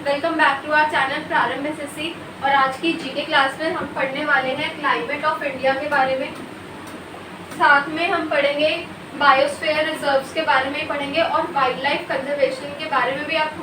Welcome back to our channel Prarambh SSC. और आज की जीके क्लास में हम पढ़ने वाले हैं क्लाइमेट ऑफ इंडिया के बारे में। साथ में हम पढ़ेंगे बायोस्फीयर रिजर्व्स के बारे में पढ़ेंगे और वाइल्ड लाइफ कंजर्वेशन के बारे में भी आप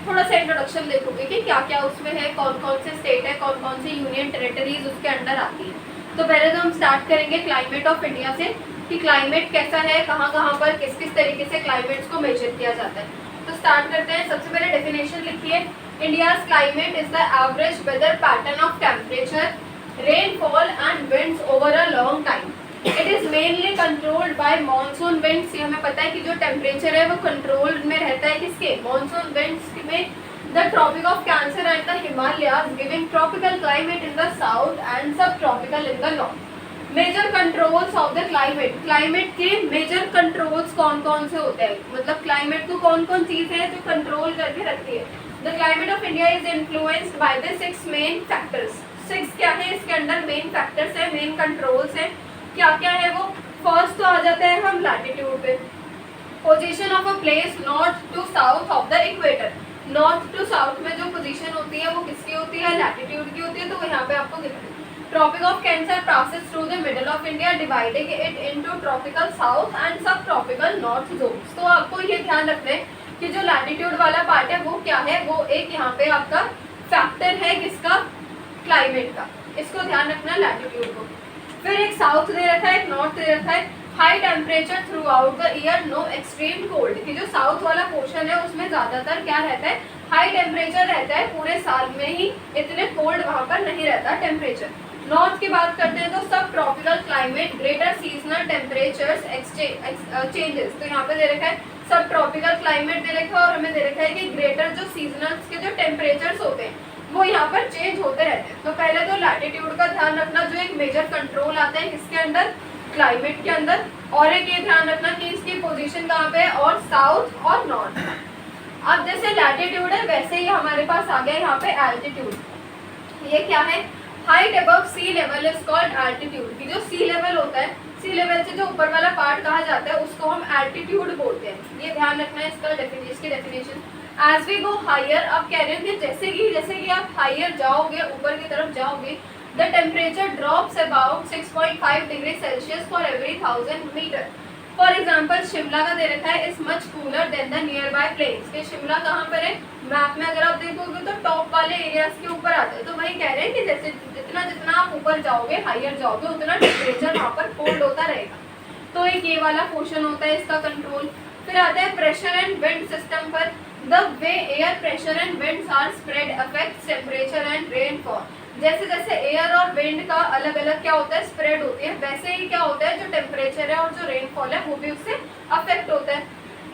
थोड़ा सा इंट्रोडक्शन देखोगे कि क्या क्या उसमें है, कौन कौन से स्टेट है, कौन कौन से यूनियन टेरिटरीज उसके अंडर आती है। तो पहले तो हम स्टार्ट करेंगे क्लाइमेट ऑफ इंडिया से कि क्लाइमेट कैसा है, कहाँ कहाँ पर किस किस तरीके से क्लाइमेट्स को मेजर किया जाता है। तो स्टार्ट करते हैं। सबसे पहले डेफिनेशन लिखिए। India's climate is the average weather pattern of temperature, rainfall and winds over a long time. It is mainly controlled by monsoon winds. ये हमें पता है कि जो टेम्परेचर है वो कंट्रोल में रहता है किसके, मॉनसून विंड्स में। The tropic of cancer and the Himalayas giving tropical climate in the south and sub tropical in the north. Major controls of the climate. Climate के मेजर कंट्रोल्स कौन कौन से होते हैं, मतलब क्लाइमेट को कौन कौन चीज है जो कंट्रोल करके रखती है। The climate of India is influenced by the 6 main factors. 6 क्या है इसके अंदर, मेन फैक्टर्स है, मेन कंट्रोल्स है। क्या क्या है वो। फर्स्ट तो आ जाता है हम लैटिट्यूड पे। Position of a place north to south of the equator. North to south में जो पोजीशन होती है वो किसकी होती है, लैटिट्यूड की होती है। तो यहाँ पे आपको दिखा tropic of cancer passes through the middle of India, dividing it into tropical south and subtropical north zones। तो आपको ये ध्यान रखना है कि जो लैटिट्यूड वाला पार्ट है वो क्या है, वो एक यहाँ पे आपका फैक्टर है किसका, क्लाइमेट का। इसको ध्यान रखना लैटिट्यूड को। फिर एक साउथ दे रखा है, एक नॉर्थ दे रखा है। High temperature throughout the year, no extreme cold. कि जो साउथ वाला पोर्शन है उसमें ज्यादातर क्या रहता है, हाई टेम्परेचर रहता है, पूरे साल में ही इतने कोल्ड वहां पर नहीं रहता टेम्परेचर। नॉर्थ की बात करते हैं तो सब tropical climate, greater seasonal temperatures changes. तो यहाँ पे दे रखा है सब ट्रॉपिकल क्लाइमेट दे रखा है और हमें दे रखा है कि ग्रेटर जो सीजनल्स के जो टेम्परेचर्स होते हैं वो यहाँ पर चेंज होते रहते हैं। तो पहले तो लैटिट्यूड का ध्यान रखना, जो एक मेजर कंट्रोल आता है किसके अंदर, क्लाइमेट के अंदर। और एक ये ध्यान रखना कि इसकी पोजीशन कहाँ पे है, और साउथ और नॉर्थ। अब जैसे लैटिट्यूड है वैसे ही हमारे पास आ गया यहाँ पे एल्टीट्यूड। ये क्या है, height above sea level is called altitude. की जो सी लेवल होता है, सी लेवल से जो ऊपर वाला पार्ट कहा जाता है उसको हम एल्टीट्यूड बोलते हैं। ये ध्यान रखना है इसका इसकी definition. As we go higher, अब कह रहे हैं कि जैसे कि आप हायर जाओगे, ऊपर की तरफ जाओगे, the temperature drops about 6.5 degree Celsius for every 1000 metre. For example Shimla का दे रखा है is much cooler than the nearby plains. के शिमला कहाँ पर है, मैप में अगर आप देखोगे तो टॉप वाले एरियाज के ऊपर आता है। तो वही कह रहे हैं कि जैसे जितना आप ऊपर जाओगे, हायर जाओगे, उतना टेम्परेचर वहाँ पर कोल्ड होता रहेगा। तो एक ये वाला पोर्शन होता है इसका कंट्रोल। फिर आता है प्रेशर एंड विंड सिस्टम पर। The way air pressure and winds are spread affects temperature and rainfall. जैसे जैसे एयर और विंड का अलग अलग क्या होता है, स्प्रेड होती है, वैसे ही क्या होता है जो टेम्परेचर है और जो रेनफॉल है वो भी उससे अफेक्ट होता है।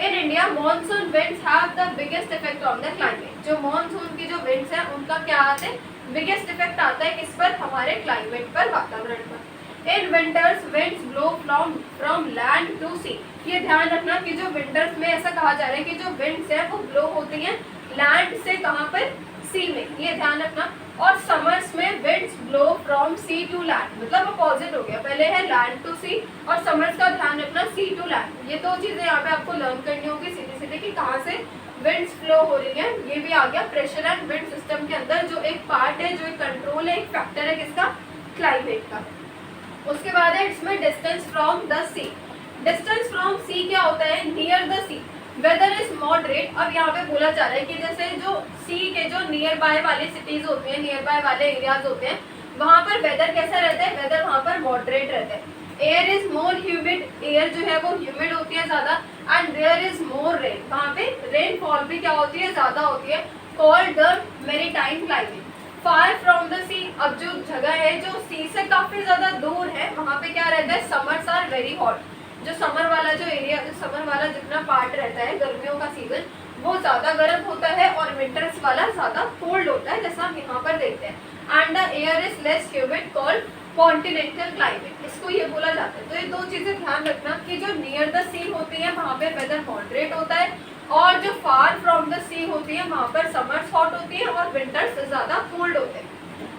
In India monsoon winds have the biggest effect on the climate. जो मॉनसून की जो विंड्स है उनका क्या आता है, बिगेस्ट इफेक्ट आता है किस पर, हमारे क्लाइमेट पर, वातावरण पर। In winters winds blow from land to sea. ये ध्यान रखना कि जो विंटर्स में ऐसा कहा जा रहा है कि जो विंड्स है वो ब्लो होती हैं लैंड से, कहाँ पर, सी में। ये ध्यान रखना। और समर्स में winds blow from sea to land, मतलब अपोजिट हो गया, पहले है लैंड टू सी और समर्स का ध्यान रखना सी टू लैंड। ये दो चीजें यहाँ पे आपको लर्न करनी होगी सीधे सीधे कि कहाँ से विंड्स फ्लो हो रही है। ये भी आ गया प्रेशर एंड विंड सिस्टम के अंदर, जो एक पार्ट है, जो एक कंट्रोल है, एक फैक्टर है किसका, क्लाइमेट का। उसके बाद है इसमें distance from the sea. Distance from sea क्या होता है, near the sea weather is moderate. अब यहाँ पे बोला जा रहा है कि जैसे जो सी के जो नियर बाय वाली सिटीज होती हैं, नियर बाय वाले एरियाज होते हैं, वहाँ पर वेदर कैसा रहता है, वेदर वहाँ पर मॉडरेट रहता है। Air is more humid, air जो है वो ह्यूमिड होती है ज्यादा। And there is more rain, वहाँ पे रेनफॉल भी क्या होती है, ज्यादा होती है। Called the maritime climate. Far from the sea, अब जो जगह है जो सी से काफी ज्यादा दूर है, वहाँ पे क्या रहता है, समर्स आर वेरी हॉट। जो समर वाला जो एरिया, जो समर वाला जितना पार्ट रहता है, गर्मियों का सीजन, वो ज्यादा गर्म होता है और विंटर्स वाला ज्यादा कोल्ड होता है, जैसा हम यहाँ पर देखते हैं। And the air is less humid called continental climate, इसको ये बोला जाता है। तो ये दो चीजें ध्यान रखना कि जो नियर द सी होती है वहाँ पे वेदर मॉडरेट होता है, और जो फार फ्रॉम द सी होती है वहाँ पर समर्स हॉट होती है और विंटर्स ज्यादा कोल्ड होते हैं।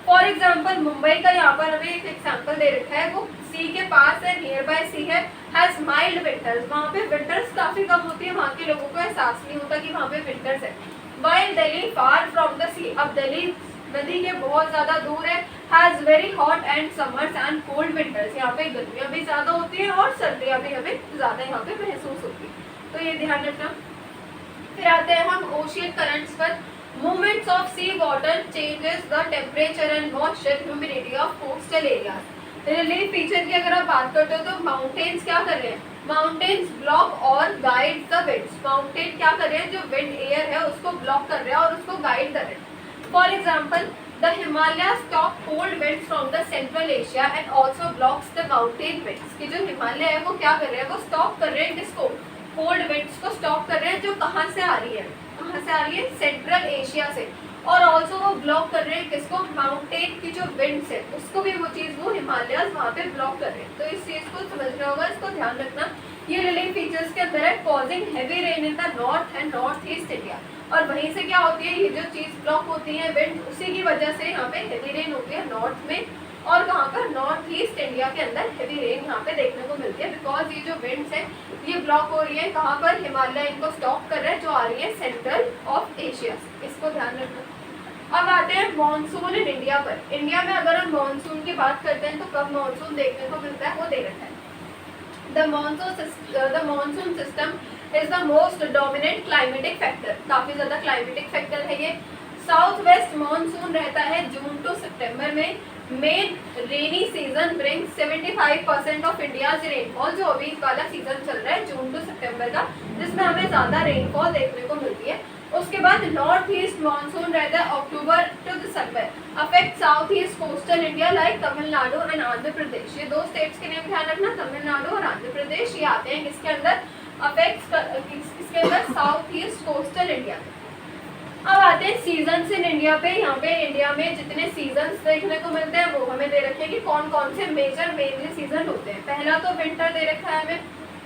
फॉर एग्जाम्पल मुंबई का यहाँ पर हमें एक एग्जाम्पल दे रखा है, वो सी के पास है, नियर बाय सी है, हैज माइल्ड विंटर्स। वहाँ पे विंटर्स काफी कम होती है, वहाँ के लोगों को एहसास नहीं होता कि वहाँ पे विंटर्स है। While Delhi far from the sea, अब दिल्ली नदी के बहुत ज़्यादा दूर है, has very hot and summers and cold winters, यहाँ पे गर्मियाँ भी ज़्यादा होती हैं और सर्दियाँ भी हमें ज़्यादा यहाँ पे महसूस होती है, तो ये ध्यान रखना। फिर आते हैं हम ओशियन करंट्स पर। Movements of sea water changes the temperature and moisture humidity of coastal areas. Relief feature की अगर आप बात करते हो तो माउंटेन्स क्या कर रहे हैं, माउंटेन्स ब्लॉक और गाइड द विंड्स, माउंटेन क्या कर रहे हैं, जो विंड एयर है उसको ब्लॉक कर रहे हैं और उसको गाइड कर रहे हैं। For example the Himalaya stop cold winds from the central Asia and also blocks the mountain winds, कि जो हिमालय है वो क्या कर रहे हैं, वो स्टॉप कर रहे हैं किसको, कोल्ड विंड्स को स्टॉप कर रहे हैं, जो कहाँ से आ रही है, कहाँ से आ रही है, सेंट्रल एशिया से, और ऑल्सो वो ब्लॉक कर रहे हैं किसको, माउंटेन की जो विंड्स है उसको भी वो चीज़ वो हिमालय वहाँ पे ब्लॉक कर रहे हैं, तो इस चीज़ को समझना होगा, इसको ध्यान रखना। ये रिलीफ फीचर्स के अंदर है causing heavy rain in the north and north east India, और वहीं से क्या होती है, ये जो चीज़ ब्लॉक होती है विंड, उसी की वजह से यहाँ पे हैवी रेन होती है नॉर्थ में, और कहाँ पर, नॉर्थ ईस्ट इंडिया के अंदर हैवी रेन यहाँ पे देखने को मिलती है, बिकॉज ये जो विंड्स है ये ब्लॉक हो रही है कहाँ पर, हिमालय इनको स्टॉप कर रहा है, जो आ रही है सेंट्रल ऑफ एशिया, इसको ध्यान रखना। अब आते हैं मॉनसून इन इंडिया पर। इंडिया में अगर हम मॉनसून की बात करते हैं तो कब मॉनसून देखने को मिलता है, वो दे रखा है। The monsoon system is the most dominant climatic factor, काफी ज्यादा क्लाइमेटिक फैक्टर है ये। साउथ वेस्ट मॉनसून रहता है जून टू सितंबर में। Main rainy season brings 75% of India's rainfall, जो अभी वाला सीजन चल रहा है जून टू सितंबर का, जिसमें हमें ज्यादा रेनफॉल देखने को मिलती है। उसके बाद नॉर्थ ईस्ट मॉनसून रहता है October to December, affect south east coastal India like Tamil Nadu and Andhra Pradesh. ये दो स्टेट्स के नेम ध्यान रखना, तमिलनाडु और आंध्र प्रदेश, ये आते हैं किसके अंदर, अफेक्ट किसके अंदर, साउथ ईस्ट कोस्टल इंडिया। अब आते हैं सीजन्स इन इंडिया पे। यहाँ पे इंडिया में जितने सीजन्स देखने को मिलते हैं वो हमें दे रखे हैं कि कौन कौन से मेनली सीजन होते हैं। पहला तो विंटर दे रखा है हमें,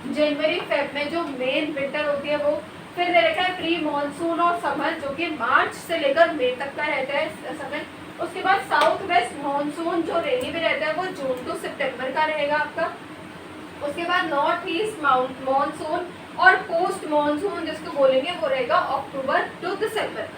जनवरी फेब में जो मेन विंटर होती है वो। फिर दे रखा है प्री मॉनसून और समर, जो कि मार्च से लेकर मई तक का रहता है समय। उसके बाद साउथ वेस्ट मॉनसून जो रेनी में रहता है वो जून टू सितंबर का रहेगा आपका। उसके बाद नॉर्थ ईस्ट मॉनसून और पोस्ट मॉनसून जिसको बोलेंगे वो रहेगा अक्टूबर टू दिसंबर।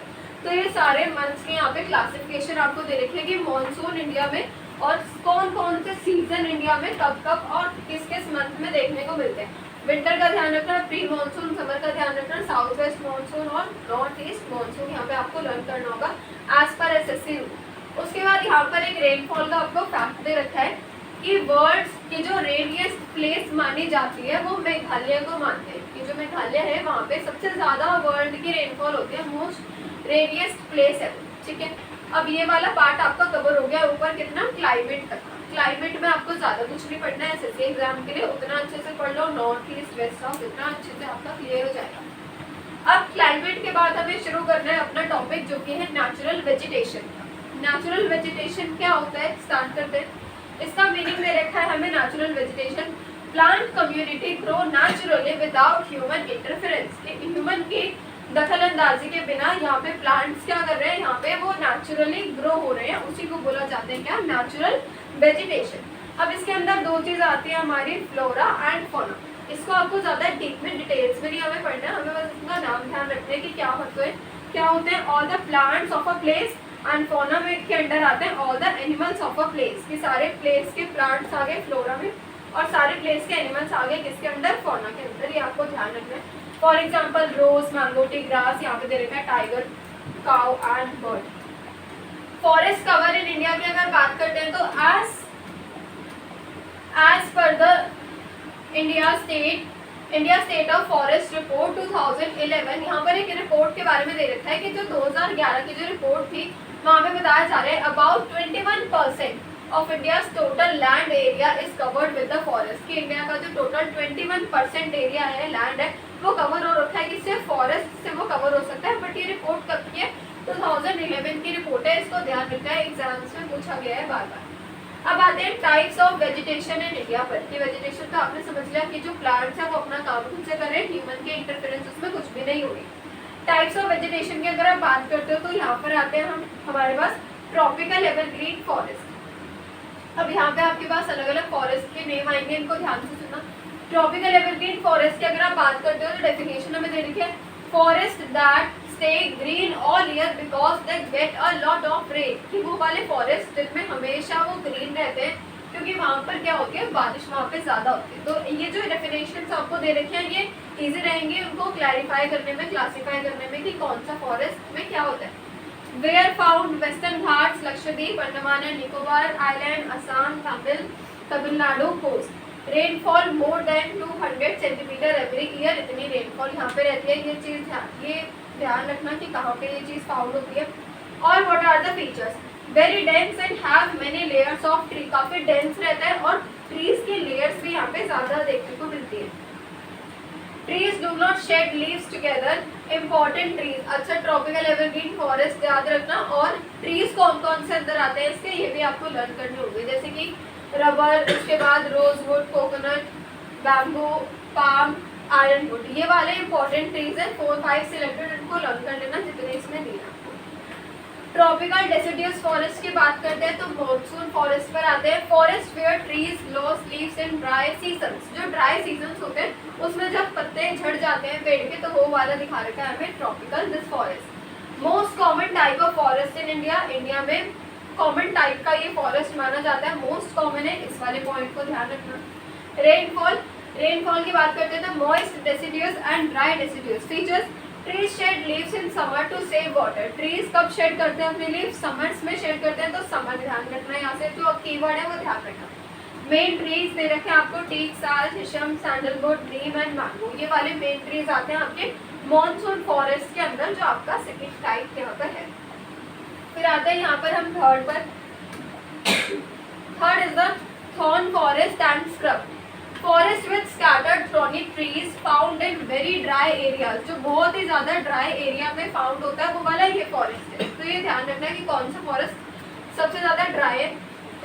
तो ये सारे मंथ्स के यहाँ पे क्लासिफिकेशन आपको दे रखे हैं कि मॉनसून इंडिया में और कौन कौन से सीजन इंडिया में कब कब और किस किस मंथ में देखने को मिलते हैं। विंटर का ध्यान रखना, प्री मॉनसून समर का ध्यान रखना, साउथ वेस्ट मॉनसून और नॉर्थ ईस्ट मॉनसून यहाँ पे आपको लर्न करना होगा एज पर SSC रूल। उसके बाद यहाँ पर एक रेनफॉल का आपको फैक्ट दे रखा है कि वर्ल्ड की जो रेनिएस्ट प्लेस मानी जाती है वो मेघालय को मानते हैं, कि जो मेघालय है वहाँ पे सबसे ज़्यादा वर्ल्ड की रेनफॉल होती है, मोस्ट रेनिएस्ट प्लेस है, ठीक है। अब ये वाला पार्ट आपका कवर हो गया, ऊपर कितना क्लाइमेट तक। क्लाइमेट में आपको ज़्यादा कुछ नहीं पढ़ना है SSC एग्जाम के लिए, उतना अच्छे से पढ़ लो, नॉर्थ ईस्ट वेस्ट साउथ इतना अच्छे से आपका क्लियर हो जाएगा। अब क्लाइमेट के बाद हमें शुरू करना है अपना टॉपिक जो कि है नेचुरल वेजिटेशन। नेचुरल वेजिटेशन क्या होता है, स्टार्ट करते हैं। इसका मीनिंग दे रखा है हमें natural vegetation, plant community grow naturally without human interference, human की दखल अंदाजी के बिना यहाँ पे प्लांट्स क्या कर रहे हैं, यहाँ पे वो नेचुरली ग्रो हो रहे हैं, उसी को बोला जाते हैं क्या, नेचुरल वेजिटेशन। अब इसके अंदर दो चीज़ आती है हमारी, फ्लोरा एंड फौना। इसको आपको ज़्यादा डीप में डिटेल्स में नहीं हमें पढ़ना है, हमें बस इसका नाम ध्यान रखना है कि क्या होते हैं all the plants of a place and fauna में के अंडर आते हैं all the animals of a place, कि सारे प्लेस के प्लांट्स आ गए फ्लोरा में और सारे प्लेस के एनिमल्स आ गए किसके अंदर, फौना के अंदर, ये आपको ध्यान रखना है। For example rose, mango tree, grass, यहाँ पे दे रखा है tiger, cow and bird. Forest cover in India की अगर बात करते हैं तो as per the India state of forest report 2011, यहाँ पर एक रिपोर्ट के बारे में दे रखा है कि जो 2011 की जो रिपोर्ट थी वहाँ पे बताया जा रहा है about 21% of India's total land area is covered with the forest, कि इंडिया का जो टोटल 21% एरिया है, लैंड है, वो कवर हो रखा है कि सिर्फ फॉरेस्ट से वो कवर हो सकता है। बट ये रिपोर्ट कब की है, 2011 की रिपोर्ट है, इसको ध्यान रखना है, एग्जाम्स में पूछा गया है बार बार। अब आते हैं types of vegetation in India पर। कि वेजिटेशन तो आपने समझ लिया कि जो प्लांट्स है वो अपना काम खुद से कर रहे हैं, ह्यूमन के इंटरफेरेंस उसमें कुछ भी नहीं हो रही। टाइप्स ऑफ वेजिटेशन की अगर आप बात करते हो तो यहाँ पर आते हैं हमारे पास ट्रॉपिकल एवरग्रीन फॉरेस्ट। अब यहाँ पे आपके पास अलग अलग फॉरेस्ट के नेम आएंगे, इनको ध्यान से सुनना। ट्रॉपिकल एवरग्रीन फॉरेस्ट की अगर आप बात करते हो तो डेफिनेशन हमें दे रखी है, forest that stay green all year because they get a lot of rain, कि वो वाले फॉरेस्ट जिनमें हमेशा वो ग्रीन रहते हैं क्योंकि वहाँ पर क्या होती है, बारिश वहाँ पे ज़्यादा होती है। तो ये जो डेफिनेशंस आपको दे रखे हैं ये इजी रहेंगे उनको क्लैरिफाई करने में, क्लासीफाई करने में कि कौन सा फॉरेस्ट में क्या होता है। Where found Western Ghats, Lakshadweep, Andaman and Nicobar island, Assam, Tamil Nadu coast. Rainfall more than 200 centimetre every year, इतनी रेनफॉल यहाँ पे रहती है। ये ध्यान रखना कि कहाँ पे ये चीज़ फाउंड होती है। और what are the features, very dense and have many layers of tree, काफ़ी डेंस रहता है और ट्रीज की लेयर्स भी यहाँ पे ज़्यादा देखने को मिलती है। Trees do not shed leaves together, important trees. अच्छा, ट्रॉपिकल एवरग्रीन फॉरेस्ट याद रखना। और ट्रीज कौन कौन से अंदर आते हैं इसके, ये भी आपको लर्न करने होंगे, जैसे कि रबर, उसके बाद rosewood, coconut, bamboo, palm, Ironwood, ये वाले इंपॉर्टेंट ट्रीज हैं। 4-5 सिलेक्टेड, इनको लर्न कर लेना जितने इसमें दिया। ट्रॉपिकल डेसिडियस फॉरेस्ट की बात करते हैं तो मॉनसून फॉरेस्ट पर आते हैं। Forest where trees loss leaves in dry seasons, जो ड्राई सीजन्स होते हैं उसमें जब पत्ते झड़ जाते हैं पेड़ के, तो वो वाला दिखा रखा है हमें tropical this forest. Most common type of forest in India, India में कॉमन टाइप का ये फॉरेस्ट माना जाता है, मोस्ट कॉमन है, इस वाले पॉइंट को ध्यान रखना। रेनफॉल की बात करते हैं तो moist, deciduous and dry deciduous. Features, trees shed leaves in summer to save water, trees कब शेड करते हैं अपने लीव्स, समर्स में शेड करते हैं, तो समर ध्यान रखना है, यहाँ से जो कीवर्ड है वो ध्यान रखना। मेन ट्रीज दे रखे हैं आपको, टीक, साल, शीशम, सैंडलवुड, नीम एंड मैंगो, ये वाले मेन ट्रीज आते हैं आपके मॉनसून फॉरेस्ट के अंदर, जो आपका सेकेंड टाइप यहाँ पर है। फिर आते हैं यहाँ पर हम थर्ड पर। Third is the thorn forest and scrub, forest with scattered thorny trees found in very dry areas, जो बहुत ही ज्यादा ड्राई एरिया में फाउंड होता है वो वाला ये फॉरेस्ट है। तो ये ध्यान रखना है कि कौन सा फॉरेस्ट सबसे ज्यादा ड्राई है।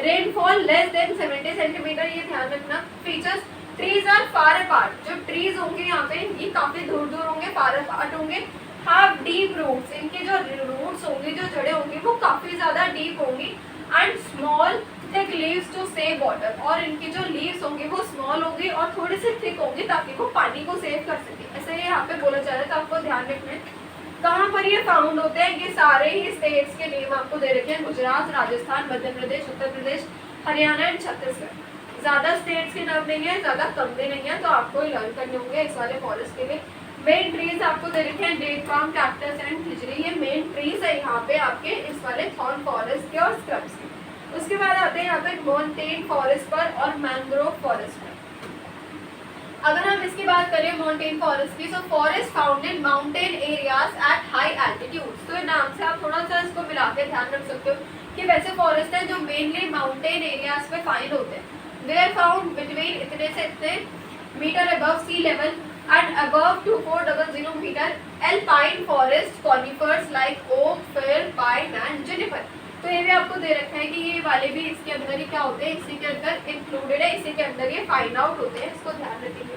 रेनफॉल लेस देन 70 सेंटीमीटर, ये ध्यान रखना। Features, trees are far apart, जो ट्रीज होंगे यहाँ पे ये काफी दूर दूर होंगे, फार अपार्ट होंगे। हैव डीप रूट्स, इनके जो रूट्स होंगे, जो जड़ें होंगी वो काफी ज्यादा डीप होंगी। And small thick leaves to save water, और इनकी जो लीव्स होंगी वो स्मॉल होंगी और थोड़ी सी थिक होंगी ताकि वो पानी को सेव कर सके, ऐसा ये यहाँ पे बोला जा रहा है। तो आपको ध्यान रखना है कहाँ पर ये फाउंड होते हैं। ये सारे ही स्टेट्स के नेम आपको दे रखे हैं, गुजरात, राजस्थान, मध्य प्रदेश, उत्तर प्रदेश, हरियाणा एंड छत्तीसगढ़। ज्यादा स्टेट्स के नाम नहीं है, ज्यादा कम भी नहीं है, तो आपको ही लर्न करने होंगे इस वाले फॉरेस्ट के लिए। मेन ट्रीज आपको दे रखे हैं, date palm, cactus and khejri, ये मेन ट्रीज है यहाँ पे आपके इस वाले थॉर्न फॉरेस्ट के और स्क्रब्स के। उसके बाद आते हैं यहाँ पे माउंटेन फॉरेस्ट पर और मैंग्रोव फॉरेस्ट पर। अगर हम इसकी बात करें माउंटेन फॉरेस्ट की, तो forest found in mountain areas at high altitude, तो नाम से आप थोड़ा सा इसको मिला के ध्यान रख सकते हो कि वैसे फॉरेस्ट है जो मेनली माउंटेन एरियाज पे फाइंड होते हैं। वेयर फाउंड बिटवीन इतने से इतने metre above sea level and above 2400 metre. Alpine forest, conifers like oak, fir, pine and juniper, तो ये भी आपको दे रखा है कि ये वाले भी इसके अंदर ही क्या होते हैं, इसी के अंदर इंक्लूडेड है, इसी के अंदर ये फाइंड आउट होते हैं, इसको ध्यान रखेंगे।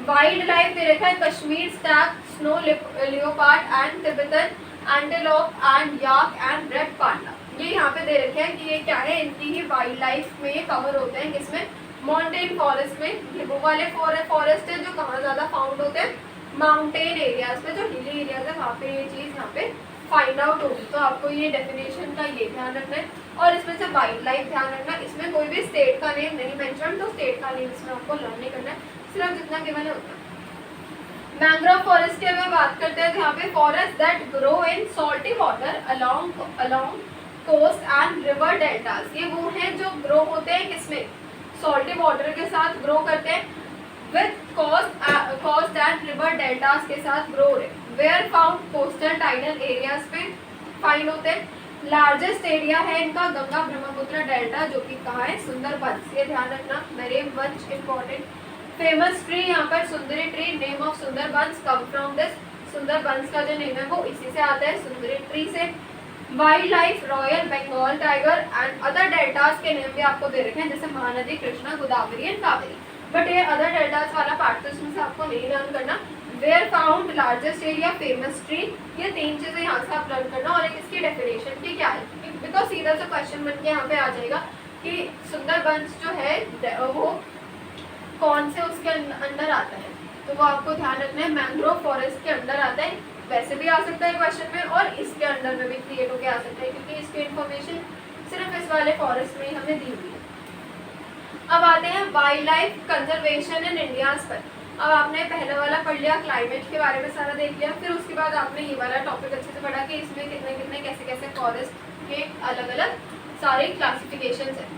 वाइल्ड लाइफ दे रखा है, Kashmir Stag, snow leopard and Tibetan antelope and yak and red पांडा, ये यहाँ पे दे रखे हैं कि ये क्या है, इनकी ही वाइल्ड लाइफ में ये कवर होते हैं, किसमें, माउंटेन फॉरेस्ट में। ये वो वाले फॉरेस्ट है जो कहाँ ज्यादा फाउंड होते हैं, माउंटेन एरियाज में, जो हिली एरियाज है वहाँ पे ये चीज यहाँ पे फाइंड आउट होगी। तो आपको ये डेफिनेशन का ये ध्यान रखना है, और इसमें से वाइल्ड लाइफ ध्यान रखना। इसमें कोई भी स्टेट का नेम नहीं मेंशन, तो स्टेट का नेम इसमें आपको लर्न नहीं करना है, सिर्फ जितना गिवन है उतना। मैंग्रोव फॉरेस्ट की अगर बात करते हैं तो यहाँ पे forest that grow in salty water along coast and river deltas, ये वो हैं जो ग्रो होते हैं किसमें, सॉल्टी वाटर के साथ ग्रो करते हैं, with coast and river deltas के साथ ग्रो रहे। Where found coastal tidal areas पे फाइंड होते हैं। लार्जेस्ट एरिया है इनका गंगा ब्रह्मपुत्र डेल्टा, जो कि कहाँ है, सुंदरबंस, ये ध्यान रखना, very much important. Famous tree यहाँ पर सुंदरी tree, name of Sundarbans come from this, Sundarbans का जो नेम है वो इसी से आता है, सुंदरी ट्री से। Wildlife, royal Bengal tiger and other deltas के नेम भी आपको दे रखे हैं, जैसे महानदी, कृष्णा, गोदावरी एंड कावेरी, बट ये अदर डेल्टास वाला पार्ट तो इसमें से आपको नहीं लर्न करना। Where found largest area, famous tree, ये तीन चीजें यहाँ से आप लर्न करना, और एक इसकी डेफिनेशन की क्या है, बिकॉज सीधा सा क्वेश्चन बन के यहाँ पे आ जाएगा कि सुंदरबंस जो है वो कौन से उसके अंदर आता है, तो वो आपको ध्यान रखना है, मैंग्रोव फॉरेस्ट के अंदर आता है, वैसे भी आ सकता है क्वेश्चन में और इसके अंदर में भी क्रिएट होकर आ सकता है, क्योंकि इसकी इन्फॉर्मेशन सिर्फ इस वाले फॉरेस्ट में ही हमें दी हुई है। अब आते हैं wild life conservation in India पर। अब आपने पहला वाला पढ़ लिया, क्लाइमेट के बारे में सारा देख लिया, फिर उसके बाद आपने ये वाला टॉपिक अच्छे से पढ़ा कि इसमें कितने कितने कैसे कैसे फॉरेस्ट के अलग अलग सारे क्लासिफिकेशंस हैं।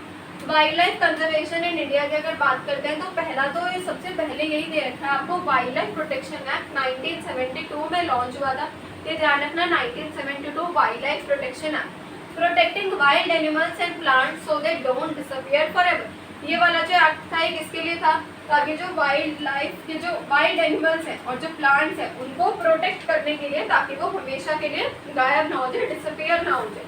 Wild life conservation in India की अगर बात करते हैं तो पहला तो ये सबसे पहले यही दे रखा है आपको, वाइल्ड लाइफ प्रोटेक्शन एक्ट 1972 में लॉन्च हुआ था। ये ध्यान रखना, 1972 wild life protection act, protecting wild animals and plants so they don't disappear forever. ये वाला जो एक्ट था ये किसके लिए था, ताकि जो वाइल्ड लाइफ के जो वाइल्ड एनिमल्स हैं और जो प्लांट्स हैं उनको प्रोटेक्ट करने के लिए, ताकि वो हमेशा के लिए गायब ना हो जाए, डिसअपीयर ना हो जाए।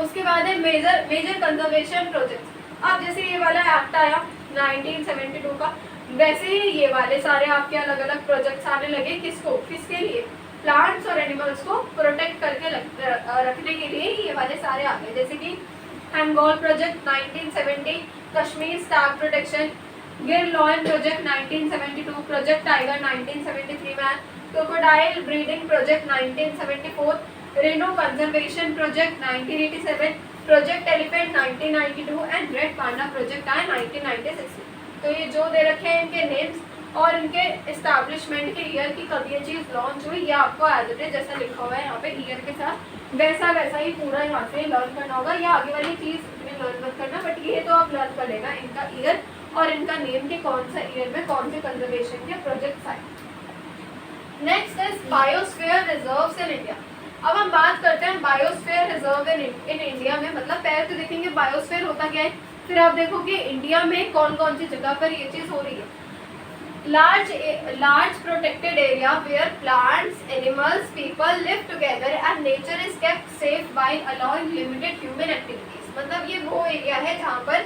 उसके बाद है मेजर कंजर्वेशन प्रोजेक्ट्स। अब जैसे ये वाला एक्ट आया 1972 का, वैसे ही ये वाले सारे आपके अलग अलग प्रोजेक्ट्स आने लगे। किसके लिए, प्लांट्स और एनिमल्स को प्रोटेक्ट करके रखने के लिए ये वाले सारे आ गए। जैसे कि Hangul project 1970, Kashmir stag protection, Gir lion project 1972, project tiger 1973 में, crocodile breeding project 1974, rhino conservation project 1987, project elephant 1992 and red panda project आया 1996। तो ये जो दे रखे हैं इनके नेम्स और इनके एस्टैब्लिशमेंट के ईयर की कब ये चीज़ लॉन्च हुई, ये आपको एज इट इज जैसा लिखा हुआ है यहाँ पे ईयर के साथ वैसा ही पूरा यहाँ से लर्न करना होगा। या आगे वाली चीज़ इतनी लर्न मत करना, बट ये तो आप लर्न कर लेना, इनका ईयर और इनका नेम के कौन सा ईयर में कौन से कंजर्वेशन के प्रोजेक्ट्स आए। Next is biosphere reserves in India. अब हम बात करते हैं बायोस्फीयर रिजर्व इन इंडिया में, मतलब पहले तो देखेंगे बायोस्फीयर होता क्या है, फिर आप देखोगे इंडिया में कौन कौन सी जगह पर ये चीज़ हो रही है। large protected area where plants, animals, people live together and nature is kept safe while allowing limited human activities। मतलब ये वो एरिया है जहाँ पर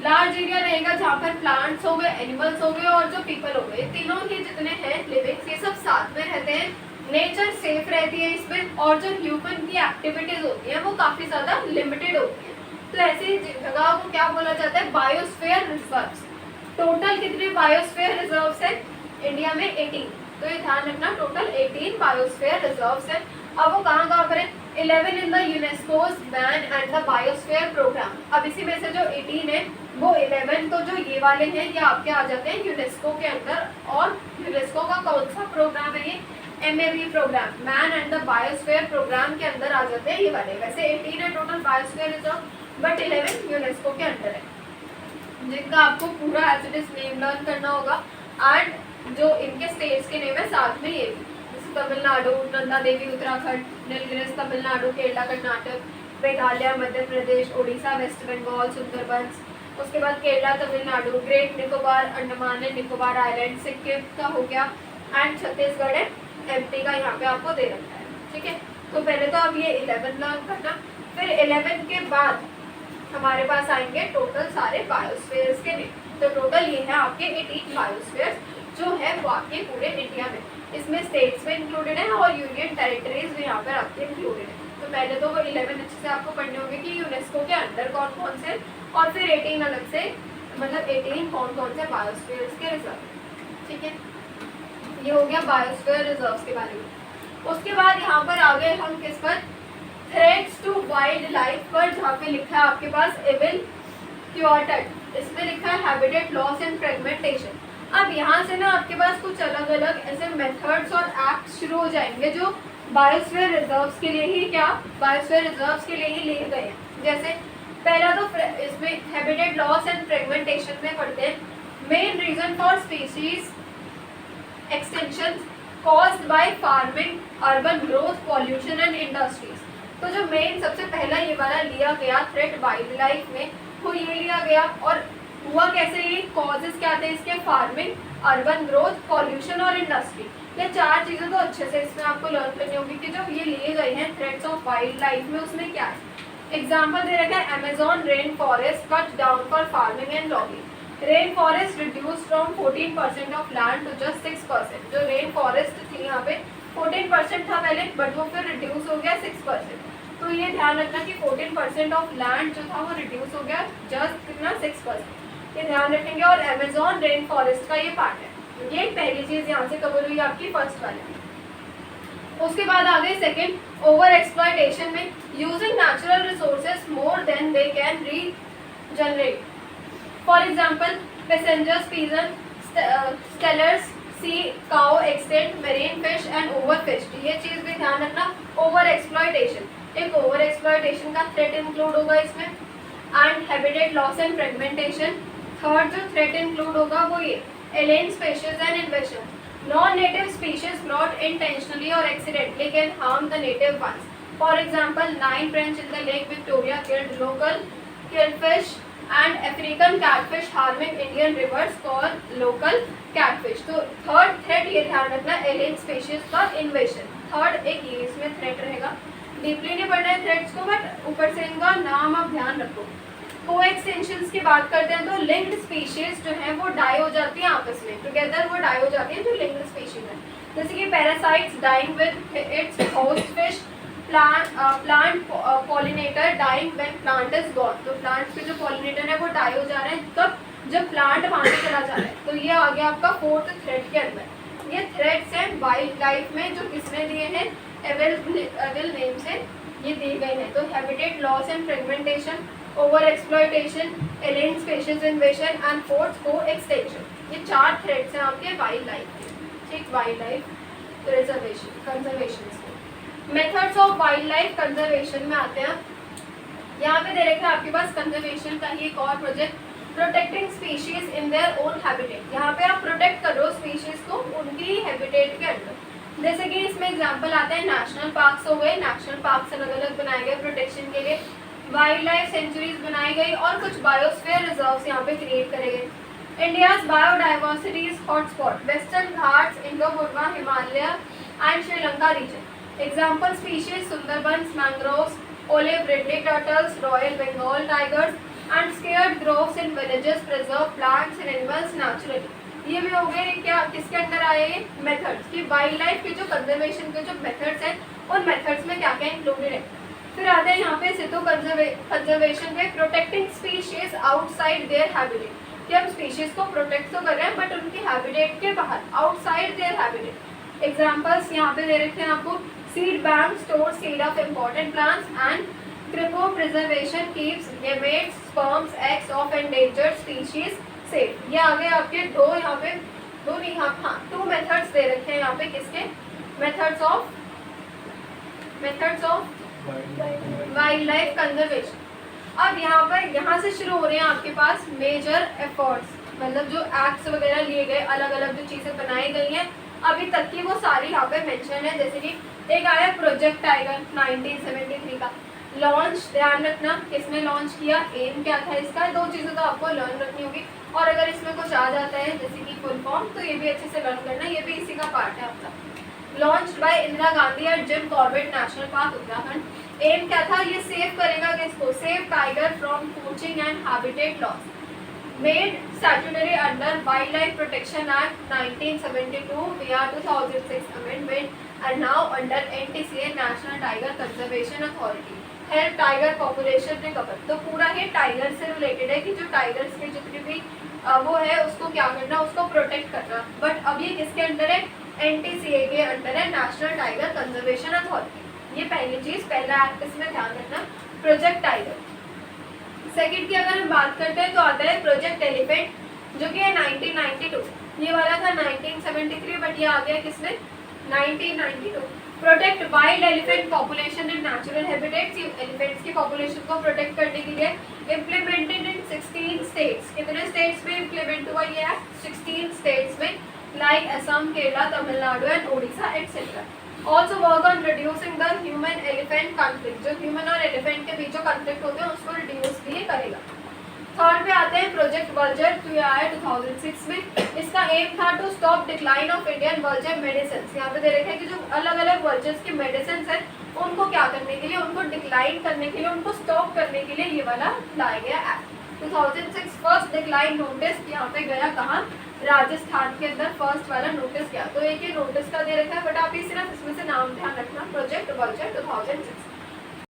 लार्ज एरिया रहेगा, जहाँ पर प्लांट्स हो गए, एनिमल्स हो गए और जो पीपल हो गए, तीनों ही जितने हैं लिविंग्स ये सब साथ में रहते हैं, नेचर सेफ रहती है इसमें, और जो ह्यूमन की एक्टिविटीज होती हैं वो काफ़ी ज़्यादा लिमिटेड होती है। तो ऐसी जगह को क्या बोला जाता है, बायोस्फीयर रिजर्व्स। टोटल कितने बायोस्फीयर रिजर्व्स है इंडिया में, 18। तो ये ध्यान रखना, टोटल 18 बायोस्फीयर रिजर्व्स है। अब वो कहाँ पर है, 11 in the UNESCO's man and the biosphere programme. अब इसी में से जो 18 है वो 11 तो जो ये वाले हैं ये आपके आ जाते हैं यूनेस्को के अंदर। और यूनेस्को का कौन सा प्रोग्राम है, ये MAB programme, man and the biosphere programme के अंदर आ जाते हैं ये वाले। वैसे 18 है total biosphere reserve, but 11 UNESCO के अंदर है, जिनका आपको पूरा as it is name learn करना होगा। एंड जो इनके स्टेट्स के नेम है साथ में ये भी, जैसे तमिलनाडु, नंदा देवी उत्तराखंड, नीलगिरिस तमिलनाडु, केरला कर्नाटक, मेघालय मध्य प्रदेश, उड़ीसा वेस्ट बंगाल, सुंदरबंस, उसके बाद Kerala Tamil Nadu, great Nicobar Andaman and Nicobar island, Sikkim का हो गया, एंड छत्तीसगढ़ है, MP का यहाँ पे आपको दे रखा है। ठीक है, तो पहले तो अब ये 11 लर्न करना, फिर 11 के बाद हमारे पास आएंगे टोटल सारे बायोस्फीयर्स के नेम। तो टोटल ये है आपके 18 बायोस्फीयर्स जो है वो आपके पूरे इंडिया में, इसमें स्टेट्स में इंक्लूडेड है और यूनियन टेरिटरीज भी यहाँ पर आपके इंक्लूडेड है। तो पहले तो वो 11 अच्छे से आपको पढ़ने होंगे कि यूनेस्को के अंदर कौन कौन से, और फिर 18 अलग से, मतलब 18 कौन कौन से बायोस्फीयर्स के रिजर्व। ठीक है, ये हो गया बायोस्फीयर रिजर्व्स के बारे में। उसके बाद यहाँ पर आ गए हम किस पर, थ्रेट्स टू वाइल्ड लाइफ पर, जहाँ पे लिखा है आपके पास एविल क्वार्टेट, इसमें लिखा है हैबिटेट लॉस एंड फ्रेगमेंटेशन। अब यहाँ से ना आपके पास कुछ अलग अलग ऐसे मेथड्स और एक्ट्स शुरू हो जाएंगे जो बायोस्फीयर रिजर्व्स के लिए ही, क्या बायोस्फीयर रिजर्व्स के लिए ही लिए गए हैं। जैसे पहला तो इसमें हैबिटेट लॉस एंड फ्रेगमेंटेशन में पढ़ते हैं, main reason for species extension caused by farming, urban growth, pollution and industries. तो जो मेन सबसे पहला ये वाला लिया गया थ्रेट वाइल्ड लाइफ में वो ये लिया गया, और हुआ कैसे, ये कॉजेस क्या थे इसके, फार्मिंग, अर्बन ग्रोथ, पॉल्यूशन और इंडस्ट्री। ये चार चीज़ें तो अच्छे से इसमें आपको लर्न करनी होगी कि जो ये लिए गए हैं थ्रेट्स ऑफ वाइल्ड लाइफ में उसमें क्या है। एग्जाम्पल दे रखा है, Amazon rain forest cut down for farming and logging, rain forest reduce from 14% of land to just 6%। जो रेन फॉरेस्ट थी यहाँ पे 14% था पहले, बट वो फिर रिड्यूस हो गया 6%। तो ये ध्यान रखना कि 14% ऑफ लैंड जो था वो रिड्यूस हो गया जस्ट कितना, 6%। ये ध्यान रखेंगे। और अमेजोन रेन फॉरेस्ट का ये पार्ट है। ये पहली चीज यहाँ से कवर हुई आपकी फर्स्ट वाले। उसके बाद आ गए सेकंड, ओवर एक्सप्लॉयटेशन में using natural resources more than they can regenerate. For example passengers, pigeon, Steller's, sea cow extinct, marine fish and overfished. ये चीज भी ध्यान रखना, ओवर एक्सप्लॉयटेशन, एक ओवर एक्सप्लॉयटेशन का थ्रेट इंक्लूड होगा इसमें, and habitat loss and fragmentation. Third जो थ्रेट इंक्लूड होगा वो ये alien species and invasion. Non-native species brought intentionally or accidentally can harm the native ones. For example, 9 French in the Lake Victoria killed local killfish and African catfish harming Indian rivers called local catfish. तो third threat ये ध्यान रखना, alien species का invasion. Third एक ये इसमें threat रहेगा। Deeply नहीं पढ़ना है थ्रेट्स को, बट ऊपर से इनका नाम आप ध्यान रखो। कोएक्सटेंशंस की बात करते हैं तो लिंक्ड स्पीशीज जो है वो डाई हो जाती है आपस में, टुगेदर वो डाई हो जाती है जो लिंक्ड स्पीशीज है। जैसे कि parasites dying with its host fish, plant pollinator dying when plant is gone. तो प्लांट के जो पॉलिनेटर है वो डाई हो जा रहे हैं तब जब प्लांट वहाँ से चला जा रहा है। तो ये आ गया आपका फोर्थ थ्रेट के अंदर। ये थ्रेट्स हैं वाइल्ड लाइफ में जो किसने दिए हैं, एविल नेम से ये दिए गए हैं। तो habitat loss and fragmentation, over exploitation, alien species invasion and fourth coextinction. ये 4 थ्रेट्स हैं आपके वाइल्ड लाइफ के, ठीक, वाइल्ड लाइफ रिजर्वेशन कंजर्वेशन के। Methods of wild life conservation में आते हैं। यहाँ पे दे रखा है आपके पास कंजर्वेशन का ही एक और project, protecting species in their own habitat. यहाँ पे आप प्रोटेक्ट कर रहे हो स्पीशीज को उनकी हैबिटेट के अंदर। जैसे कि इसमें एग्जांपल आता है नेशनल पार्क्स हो गए, नेशनल पार्क्स अलग अलग बनाए गए प्रोटेक्शन के लिए, वाइल्ड लाइफ सेंचुरीज बनाई गई और कुछ बायोस्फीयर रिजर्व्स यहाँ पे क्रिएट करे गए। India's biodiversity's hotspot Western Ghats, Indo Burma, Himalaya and Sri Lanka region. Example species Sundarbans, mangroves, olive ridley turtles, royal Bengal tigers and scared groves in villages preserve plants and animals naturally. ये भी हो गए क्या, किसके अंदर आए ये मेथड्स कि वाइल्ड लाइफ के जो कंजर्वेशन के जो मेथड्स हैं उन मेथड्स में क्या क्या इंक्लूडेड है। फिर आते हैं यहाँ पे सितो कंजर्वेशन में protecting species outside their habitat, कि हम स्पीशीज को प्रोटेक्ट तो कर रहे हैं बट उनकी हैबिटेट के बाहर, आउटसाइड देयर हैबिटेट। एग्जांपल्स यहाँ पे दे रखे हैं आपको, seed bank store seed of important plants and cryo preservation keeps gametes sperms eggs of endangered species safe. ये आगे आपके दो यहाँ पे दो नहीं हाँ 2 मेथड्स दे रखे हैं यहाँ पे, किसके methods of wild life conservation. अब यहाँ से शुरू हो रहे हैं आपके पास मेजर एफर्ट्स, मतलब जो एक्ट्स वगैरह लिए गए, अलग अलग जो चीज़ें बनाई गई हैं अभी तक की वो सारी यहाँ पे मेंशन है। जैसे कि एक आया प्रोजेक्ट टाइगर 1973 का लॉन्च, ध्यान रखना किसने लॉन्च किया, एम क्या था इसका, 2 चीज़ें तो आपको लर्न रखनी होगी और अगर इसमें कुछ आ जाता है जैसे कि फुल फॉर्म तो ये भी अच्छे से लर्न करना, ये भी इसी का पार्ट है आपका। Launched by Indira Gandhi at Jim Corbett National Park Uttarakhand. Aim क्या था, ये सेव करेगा किसको, save tiger from poaching and habitat loss. Made statutory under wildlife protection act 1972 via 2006 amendment and now under NTCA National Tiger Conservation Authority. Help tiger population recover. तो पूरा ये tiger से related है कि जो tigers के जितने भी वो है उसको क्या करना, उसको प्रोटेक्ट करना। बट अब ये किसके अंडर है, NTCA के अंडर है, नेशनल टाइगर कंजर्वेशन अथॉरिटी। ये पहली चीज, पहला एक्ट इसमें ध्यान रखना, प्रोजेक्ट टाइगर। सेकंड की अगर हम बात करते हैं तो आता है प्रोजेक्ट एलिफेंट जो कि है 1992। ये वाला था 1973 बट ये आ गया किसमें 1992। Protect wild elephant population in natural habitats. Elephants की पॉपुलेशन को प्रोटेक्ट करने के लिए इम्प्लीमेंटेड इन 16 स्टेट्स। कितने स्टेट्स में इम्प्लीमेंट हुआ ये एक्ट, 16 स्टेट्स में, like Assam, Kerala, Tamil Nadu and Odisha etcetera. Also work on reducing the human elephant conflict. जो ह्यूमन और एलिफेंट के बीच जो कॉन्फ्लिक्ट होते हैं उसको रिड्यूस भी करेगा। थर्ड पे आते हैं प्रोजेक्ट वल्चर, तो ये आया 2006 में। इसका एम था to stop decline of Indian vulture medicine. यहाँ पे दे रखे हैं कि जो अलग अलग वल्चर्स की मेडिसिन है उनको क्या करने के लिए, उनको डिक्लाइन करने के लिए, उनको स्टॉप करने के लिए ये वाला लाया गया एक्ट। 2006 फर्स्ट डिक्लाइन नोटिस यहाँ पे गया कहाँ, राजस्थान के अंदर फर्स्ट वाला नोटिस गया। तो एक ये नोटिस का दे रखा है बट आप ये सिर्फ इसमें से नाम ध्यान रखना, प्रोजेक्ट वल्चर 2006।